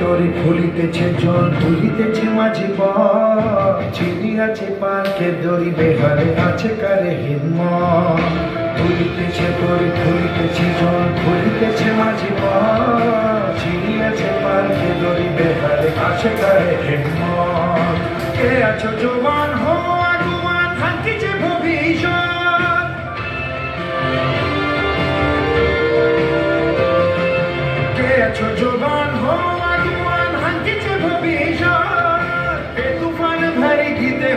তোরে ফুলিতেছে জল তুলিতেছে মাঝি পথ চিনি আছে পার্কে দড়ি বেহারে আছে কারে হিম্মত তুলিতেছে তোরে ফুলিতেছে জল তুলিতেছে মাঝি পথ চিনি আছে পার্কে দড়ি বেহারে আছে কারে হিম্মত কে আছো জবান হো আগুয়ান থাকিছে ভবিষ্যৎ কে আছো জবান হো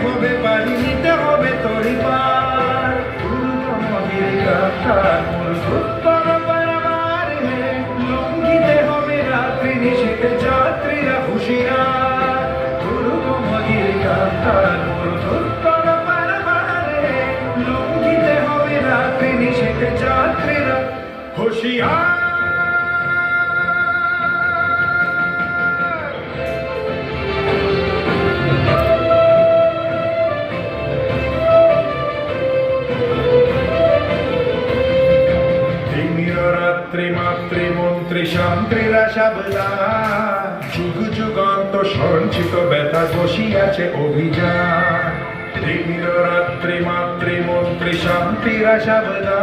হবে বাড়ি নিতে হবে তোরি পার লঙ্ঘিতে হবে রাত্রি নিষেধে যাত্রীরা হুশিয়ার দুর্গমগির কান্তার মরুধুত্তর পারবারে লঙ্ঘিতে হবে রাত্রি নিষেধে যাত্রীরা হুশিয়ার মাতৃমন্ত্রী শান্তিরা সাবলা যুগ যুগান্ত সঞ্চিত ব্যথা বসিয়াছে অভিযান দিন রাত্রি মাতৃমন্ত্রী শান্তিরা সাবলা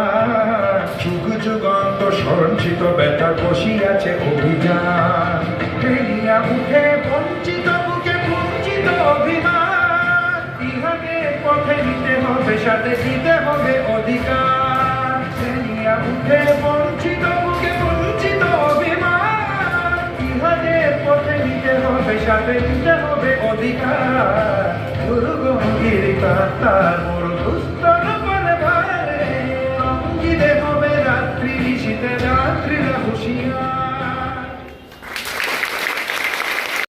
যুগ যুগান্ত সঞ্চিত ব্যথা বসিয়াছে অভিযান ফেলিয়া উঠে বঞ্চিত বুকে বঞ্চিত অভিমান ইহাকে পথে নিতে হবে সাথে দিতে হবে অধিকার ফেলিয়া উঠে বঞ্চিত সাথে নিতে হবে অধিকার দুর্গমগির কান্তার